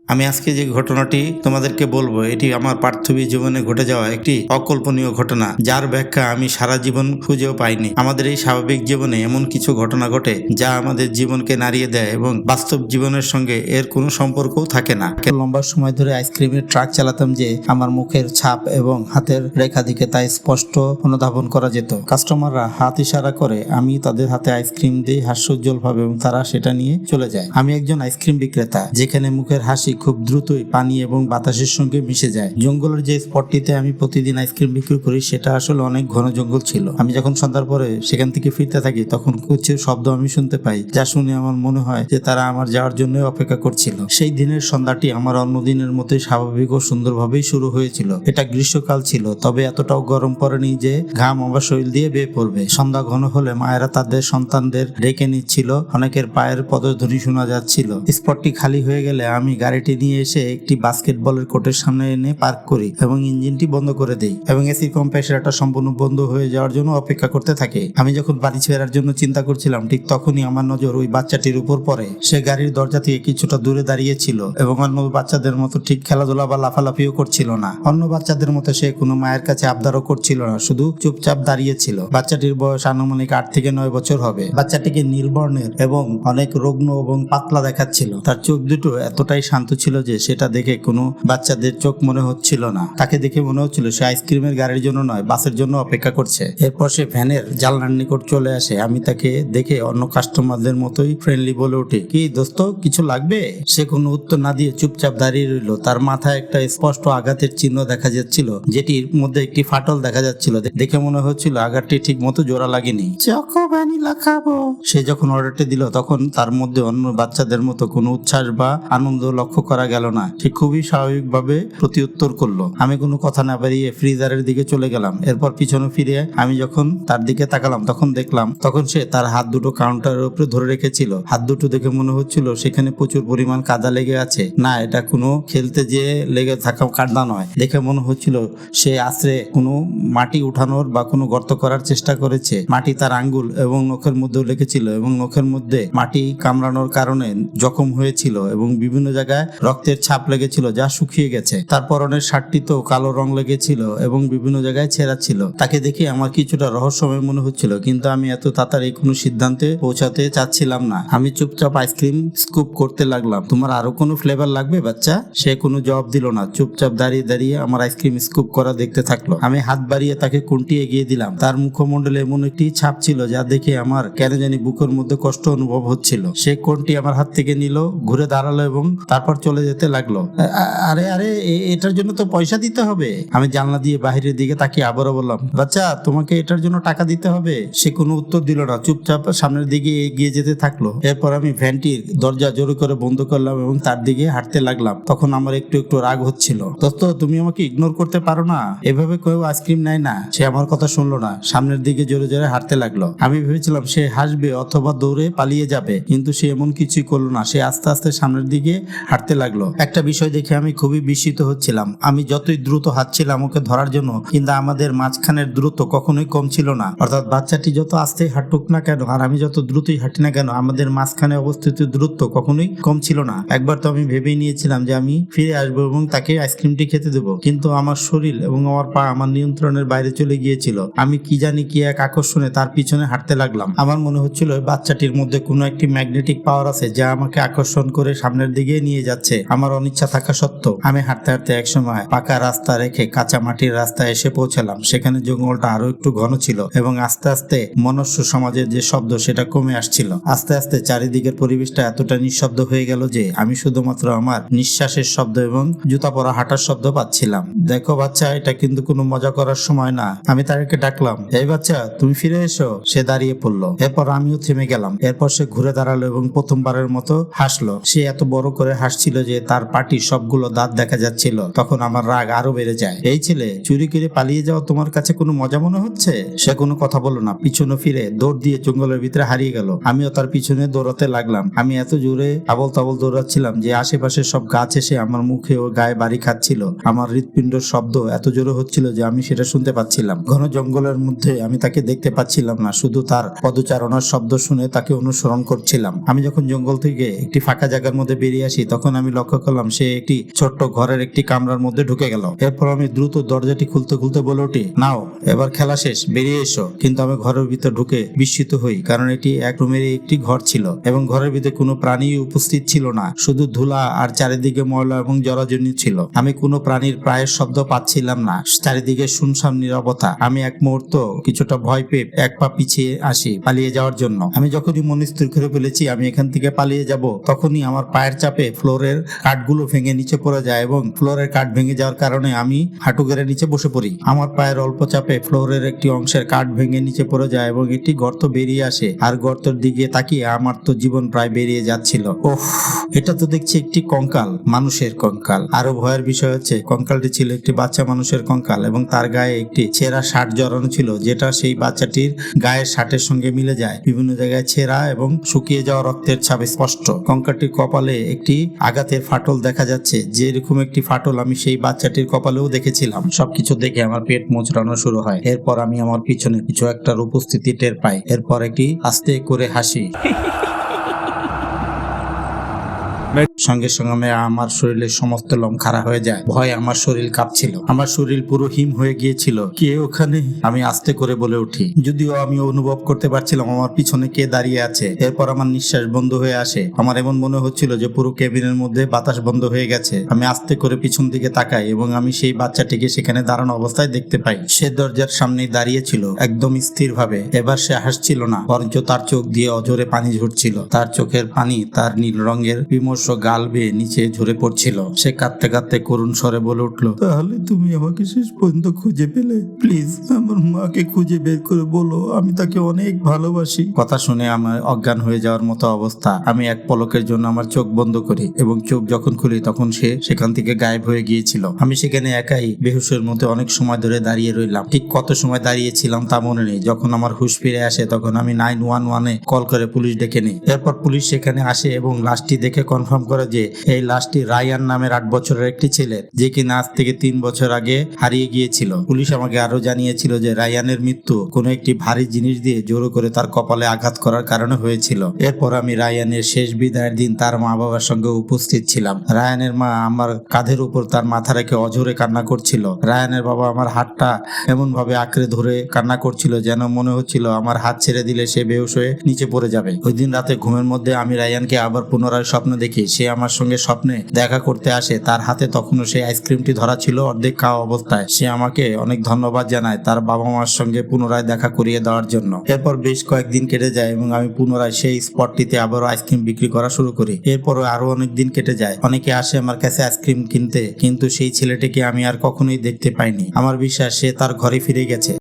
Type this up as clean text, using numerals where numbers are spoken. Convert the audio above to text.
আমি আজকে যে ঘটনাটি তোমাদেরকে বলবো এটি আমার পার্থিব জীবনে ঘটে যাওয়া একটি অকল্পনীয় ঘটনা, যার ব্যাখ্যা আমি সারা জীবন খুঁজেও পাইনি। আমাদের এই স্বাভাবিক জীবনে এমন কিছু ঘটনা ঘটে যা আমাদের জীবনকে নাড়িয়ে দেয় এবং বাস্তব জীবনের সঙ্গে এর কোনো সম্পর্কও থাকে না। লম্বা সময় ধরে আইসক্রিমের ট্রাক চালাতাম যে আমার মুখের ছাপ এবং হাতের রেখা দিকে তাই স্পষ্ট অনুধাবন করা যেত। কাস্টমাররা হাত ইশারা করে, আমি তাদের হাতে আইসক্রিম দিই হাস্যোজ্জ্বল ভাবে এবং তারা সেটা নিয়ে চলে যায়। আমি একজন আইসক্রিম বিক্রেতা, যেখানে মুখের হাসি খুব দ্রুতই পানি এবং বাতাসের সঙ্গে মিশে যায়। জঙ্গলের যে স্পটটিতে আমি প্রতিদিন আইসক্রিম বিক্রি করি সেটা আসলে অনেক ঘন জঙ্গল ছিল। আমি যখন সন্ধ্যার পরে সেখান থেকে ফিরতে থাকি তখন কিছু শব্দ আমি শুনতে পাই, যা শুনে আমার মনে হয় যে তারা আমার যাওয়ার জন্য অপেক্ষা করছিল। সেই দিনের সন্ধ্যাটি আমার অন্য দিনের মতোই স্বাভাবিক ও সুন্দরভাবেই শুরু হয়েছিল। এটা গ্রীষ্মকাল ছিল, তবে এতটাও গরম পড়েনি যে ঘাম আমার শরীর দিয়ে বেয়ে পড়বে। সন্ধ্যা ঘন হলে মায়েরা তাদের সন্তানদের ডেকে নিচ্ছিল, অনেকের পায়ের পদধ্বনি শোনা যাচ্ছিল। স্পটটি খালি হয়ে গেলে আমি গাড়িটি নিয়ে এসে একটি বাস্কেটবলের কোর্টের সামনে এনে পার্ক করি এবং ইঞ্জিনটি বন্ধ করে দেই এবং এসি কম্প্রেসরটা সম্পূর্ণ বন্ধ হয়ে যাওয়ার জন্য অপেক্ষা করতে থাকে। আমি যখন বাড়ি ফেরার জন্য চিন্তা করছিলাম, ঠিক তখনই আমার নজর ওই বাচ্চাটির উপর পড়ে। সে গাড়ির দরজা থেকে কিছুটা দূরে দাঁড়িয়ে ছিল এবং অন্য বাচ্চাদের মতো ঠিক খেলাধুলা বা লাফালাফিও করছিল না। অন্য বাচ্চাদের মতো সে কোনো মায়ের কাছে আবদারও করছিল না, শুধু চুপচাপ দাঁড়িয়ে ছিল। বাচ্চাটির বয়স আনুমানিক 8 থেকে 9 বছর হবে। বাচ্চাটিকে নীল বর্ণের এবং অনেক রুগ্ন এবং পাতলা দেখাচ্ছিল। তার চোখ দুটো এতটাই শান্ত ছিল যে সেটা দেখে কোনো বাচ্চাদের চোখ মনে হচ্ছিল না। তাকে দেখে মনে হচ্ছিল সে আইসক্রিমের গাড়ির জন্য নয়, বাসের জন্য অপেক্ষা করছে। এরপর সে ভ্যানের জানলার নিকট চলে আসে। আমি তাকে দেখে অন্য কাস্টমারদের মতোই ফ্রেন্ডলি বলে উঠি, কি দোস্ত, কিছু লাগবে? সে কোনো উত্তর না দিয়ে চুপচাপ দাঁড়িয়ে রইল। তার মাথায় একটা স্পষ্ট আঘাতের চিহ্ন দেখা যাচ্ছিল, যেটির মধ্যে একটি ফাটল দেখা যাচ্ছিল। দেখে মনে হচ্ছিল আঘাতটি ঠিক মতো জোড়া লাগেনি। চকো ভ্যানিলা খাবো। সে যখন অর্ডারটি দিল তখন তার মধ্যে অন্য বাচ্চাদের মতো কোনো উচ্ছ্বাস বা আনন্দ লক্ষ্য করা গেল না। সে খুবই স্বাভাবিকভাবে প্রতিউত্তর করলো। আমি কোনো কথা না বাড়িয়ে ফ্রিজারের দিকে চলে গেলাম। এরপর পিছনে ফিরে আমি যখন তার দিকে তাকালাম তখন সে তার হাত দুটো কাউন্টারের উপরে ধরে রেখেছিল। হাত দুটো দেখে মনে হচ্ছিল সেখানে প্রচুর পরিমাণ কাদা লেগে আছে। না, এটা কোনো খেলতে যেয়ে লেগে থাকা কাদা নয়। দেখে মনে হচ্ছিল সে আশ্রে কোনো মাটি উঠানোর বা কোনো গর্ত করার চেষ্টা করেছে। মাটি তার আঙ্গুল এবং নখের মধ্যেও লেগেছিল এবং নখের মধ্যে মাটি কামড়ানোর কারণে জখম হয়েছিল এবং বিভিন্ন জায়গায় রক্তের ছাপ লেগেছিল, যা শুকিয়ে গেছে। তার পরনের শার্টটিতেও কালো রং লেগেছিল এবং বিভিন্ন জায়গায় ছেঁড়া ছিল। তাকে দেখে আমার কিছুটা রহস্যময় মনে হচ্ছিল, কিন্তু আমি এত তাড়াতাড়ি কোনো সিদ্ধান্তে পৌঁছাতে চাচ্ছিলাম না। আমি চুপচাপ আইসক্রিম স্কুপ করতে লাগলাম। তোমার আরো কোনো ফ্লেভার লাগবে বাচ্চা? সে কোনো জবাব দিল না, চুপচাপ দাঁড়িয়ে দাঁড়িয়ে আমার আইসক্রিম স্কুপ করা দেখতে থাকলো। আমি হাত বাড়িয়ে তাকে কোনটি এগিয়ে দিলাম। তার মুখমণ্ডলে এমন একটি ছাপ ছিল যা দেখে আমার কেন জানি বুকের মধ্যে কষ্ট অনুভব হচ্ছিল। সে কোনটি আমার হাত থেকে নিল, ঘুরে দাঁড়ালো এবং তারপর চলে যেতে লাগলো। আরে আরে, এটার জন্য তো পয়সা দিতে হবে। আমি জানলা দিয়ে বাহিরের দিকে তাকিয়ে আবারও বললাম, বাচ্চা, তোমাকে এটার জন্য টাকা দিতে হবে? সে কোনো উত্তর দিল না, চুপচাপ সামনের দিকে এগিয়ে যেতে থাকলো। এরপর আমি ভ্যানটির দরজা জোরে করে বন্ধ করলাম এবং তার দিকে হাঁটতে লাগলাম। তখন আমার একটু একটু রাগ হচ্ছিল। দোস্ত, তুমি আমাকে ইগনোর করতে পারো না? এভাবে কেউ আইসক্রিম নেয় না। সে আমার কথা শুনলো না, সামনের দিকে জোরে জোরে হাঁটতে লাগলো। আমি ভেবেছিলাম সে হাসবে অথবা দৌড়ে পালিয়ে যাবে, কিন্তু সে এমন কিছুই করলো না। সে আস্তে আস্তে সামনের দিকে হাঁটতে লাগলো। একটা বিষয় দেখে আমি খুবই বিস্মিত হচ্ছিলাম। আমি যতই দ্রুত হাঁটছিলাম ওকে ধরার জন্য, কিন্তু আমাদের মাঝখানের দূরত্ব কখনোই কম ছিল না। অর্থাৎ বাচ্চাটি যত আস্তে হাঁটুক না কেন আর আমি যত দ্রুতই হাঁটি না কেন, আমাদের মাঝখানে অবস্থিত দূরত্ব কখনোই কম ছিল না। একবার তো আমি ভেবেই নিয়েছিলাম যে আমি ফিরে আসবো এবং তাকে আইসক্রিমটি খেতে দেবো, কিন্তু আমার শরীর এবং আমার পা আমার নিয়ন্ত্রণের বাইরে চলে গিয়েছিল। আমি কি জানি কি এক আকর্ষণে তার পিছনে হাঁটতে লাগলাম। আমার মনে হচ্ছিল বাচ্চাটির মধ্যে কোনো একটি ম্যাগনেটিক পাওয়ার আছে যা আমাকে আকর্ষণ করে সামনের দিকে নিয়ে যাচ্ছে, আমার অনিচ্ছা থাকা সত্ত্বেও। আমি হাঁটতে হাঁটতে একসময় পাকা রাস্তা রেখে কাঁচা মাটির রাস্তায় এসে পৌঁছালাম। সেখানে জঙ্গলটা আরো একটু ঘন ছিল এবং আস্তে আস্তে মনুষ্য সমাজের যে শব্দ সেটা কমে আসছিল। আস্তে আস্তে চারিদিকের পরিবেশটা এতটা নিঃশব্দ হয়ে গেল যে আমি শুধুমাত্র আমার নিঃশ্বাসের শব্দ এবং জুতা পরা হাঁটার শব্দ পাচ্ছিলাম। দেখো বাচ্চা, এটা কিন্তু কোনো মজা করার সময় না। আমি তাকে ডাকলাম, এই বাচ্চা, তুমি ফিরে এসো। সে দাঁড়িয়ে পড়লো। এরপর আমিও থেমে গেলাম। এরপর সে ঘুরে দাঁড়ালো এবং প্রথমবারের মতো হাসলো। সে এত বড় করে হাসছিল যে তার পাটির সবগুলো দাঁত দেখা যাচ্ছিল। তখন আমার রাগ আরো বেড়ে যায়। এই ছেলে, চুরি করে পালিয়ে যাওয়া তোমার কাছে কোনো মজা মনে হচ্ছে? সে কোনো কথা বলল না, পিছনে ফিরে দৌড় দিয়ে জঙ্গলের ভিতরে হারিয়ে গেল। আমিও তার পিছনে দৌড়াতে লাগলাম। আমি এত জোরে আবল তাবল দৌড়াচ্ছিলাম যে আশেপাশের সব গাছ এসে আমার মুখে ও গায়ে বাড়ি খাচ্ছিল। আমার হৃৎপিণ্ডের শব্দ এত জোরে হচ্ছিল যে আমি সেটা শুনতে পাচ্ছিলাম। ঘন জঙ্গলের মধ্যে আমি তাকে দেখতে পাচ্ছিলাম না, শুধু তার পদচারণার শব্দ শুনে তাকে অনুসরণ করছিলাম। আমি যখন জঙ্গল থেকে একটি ফাঁকা জায়গার মধ্যে বেরিয়ে আসি তখন তখন আমি লক্ষ্য করলাম সে একটি ছোট্ট ঘরের একটি কামরার মধ্যে ঢুকে গেল। এরপর আমি দ্রুত দরজাটি খুলতে খুলতে বলে উঠি, নাও এবার খেলা শেষ, বেরিয়ে এসো। কিন্তু আমি ঘরের ভিতর ঢুকে বিস্মিত হই, কারণ এটি এক রুমের একটি ঘর ছিল এবং ঘরের ভিতরে কোনো প্রাণী উপস্থিত ছিল না, শুধু ধুলা আর চারিদিকে ময়লা এবং জরাজীর্ণ ছিল। আমি কোনো প্রাণীর প্রায়ের শব্দ পাচ্ছিলাম না, চারিদিকে শুনশান নীরবতা। আমি এক মুহূর্ত কিছুটা ভয় পেয়ে এক পা পিছিয়ে আসি পালিয়ে যাওয়ার জন্য। আমি যখনই মনে স্থির করে ফেলেছি আমি এখান থেকে পালিয়ে যাব, তখনই আমার পায়ের চাপে ফ্লোরের কাঠগুলো ভেঙে নিচে পড়ে যায় এবং ফ্লোরের কাঠ ভেঙে যাওয়ার কারণে আমি হাঁটু গেড়ে নিচে বসে পড়ি। আমার পায়ের অল্প চাপে ফ্লোরের একটি অংশের কাঠ ভেঙে নিচে পড়ে যায় এবং একটি গর্ত বেরিয়ে আসে। আর গর্তের দিকে তাকিয়ে আমার তো জীবন প্রায় বেরিয়ে যাচ্ছিল। ওহ, এটা তো দেখছি একটি কঙ্কাল, মানুষের কঙ্কাল। আরো ভয়ের বিষয় হচ্ছে কঙ্কালটি ছিল একটি বাচ্চা মানুষের কঙ্কাল এবং তার গায়ে একটি ছেঁড়া শার্ট জড়ানো ছিল, যেটা সেই বাচ্চাটির গায়ের শার্টের সঙ্গে মিলে যায়। বিভিন্ন জায়গায় ছেঁড়া এবং শুকিয়ে যাওয়া রক্তের ছাপ স্পষ্ট। কঙ্কালটির কপালে একটি আঘাতের ফাটল দেখা যাচ্ছে, যেরকম একটি ফাটল আমি সেই বাচ্চাটির কপালেও দেখেছিলাম। সবকিছু দেখে আমার পেট মোচড়ানো শুরু হয়। এরপর আমি আমার পিছনে কিছু একটার উপস্থিতি টের পাই। এরপর একটি আস্তে করে হাসি। সঙ্গে সঙ্গে আমার শরীরের সমস্ত লোম খাড়া হয়ে যায়। ভয় আমার শরীর কাঁপছিল, আমার শরীর পুরো হিম হয়ে গিয়েছিল। কে ওখানে? আমি আস্তে করে বলে উঠি, যদিও আমি অনুভব করতে পারছিলাম আমার পিছনে কে দাঁড়িয়ে আছে। এরপর আমার নিঃশ্বাস বন্ধ হয়ে আসে। আমার এমন মনে হচ্ছিল যে পুরো কেবিনের মধ্যে বাতাস বন্ধ হয়ে গেছে। আমি আস্তে করে পিছন দিকে তাকাই এবং আমি সেই বাচ্চাটিকে সেখানে দাঁড়ানো অবস্থায় দেখতে পাই। সে দরজার সামনেই দাঁড়িয়ে ছিল, একদম স্থির ভাবে। এবার সে হাসছিল না, বরঞ্চ তার চোখ দিয়ে অজরে পানি ঝরছিল। তার চোখের পানি তার নীল রঙের বিমর্ষ গাল বেয়ে নিচে ঝরে পড়ছিল। সে কাঁদতে কাঁদতে করুণ স্বরে বলে উঠল, তাহলে তুমি আমাকে শেষ পর্যন্ত খুঁজে পেলে? প্লিজ আমার মাকে খুঁজে বের করে বলো আমি তাকে অনেক ভালোবাসি। কথা শুনে আমার অজ্ঞান হয়ে যাওয়ার মতো অবস্থা। আমি এক পলকের জন্য আমার চোখ বন্ধ করি এবং চোখ যখন খুলি তখন সে সেখান থেকে গায়েব হয়ে গিয়েছিল। আমি সেখানে একাই বেহুশের মধ্যে অনেক সময় ধরে দাঁড়িয়ে রইলাম। ঠিক কত সময় দাঁড়িয়েছিলাম তা মনে নেই। যখন আমার হুঁশ ফিরে আসে তখন আমি 911-এ কল করে পুলিশ ডেকে নিই। এরপর পুলিশ সেখানে আসে এবং লাশটি দেখে কনফার্ম করে যে এই লাশটি রায়ান নামের 8 বছরের একটি ছেলে, যে কিনা আজ থেকে 3 বছর আগে হারিয়ে গিয়েছিল। পুলিশ আমাকে আরো জানিয়েছিল যে রায়ানের মৃত্যু কোনো একটি ভারী জিনিস দিয়ে জোর করে তার কপালে আঘাত করার কারণে হয়েছিল। এরপর আমি রায়ানের শেষ বিদায়ের দিন তার মা বাবার সঙ্গে উপস্থিত ছিলাম। রায়ানের মা আমার কাঁধের উপর তার মাথা রেখে অঝরে কান্না করছিল। রায়ানের বাবা আমার হাতটা এমন ভাবে আঁকড়ে ধরে কান্না করছিল যেন মনে হচ্ছিল আমার হাত ছেড়ে দিলে সে বেহুশ হয়ে নিচে পড়ে যাবে। ওই দিন রাতে ঘুমের মধ্যে আমি রায়ানকে আবার পুনরায় স্বপ্ন দেখি। সে আমার সঙ্গে স্বপ্নে দেখা করতে আসে। তার হাতে তখনও সেই আইসক্রিমটি ধরা ছিল অর্ধেক খাওয়া অবস্থায়। সে আমাকে অনেক ধন্যবাদ জানায় তার বাবা মার সঙ্গে পুনরায় দেখা করিয়ে দেওয়ার জন্য। এরপর বেশ কয়েকদিন কেটে যায় এবং আমি পুনরায় সেই স্পটটিতে আবারও আইসক্রিম বিক্রি করা শুরু করি। এরপর আরো অনেক দিন কেটে যায়। অনেকে আসে আমার কাছে আইসক্রিম কিনতে, কিন্তু সেই ছেলেটিকে আমি আর কখনোই দেখতে পাইনি। আমার বিশ্বাস সে তার ঘরে ফিরে গেছে।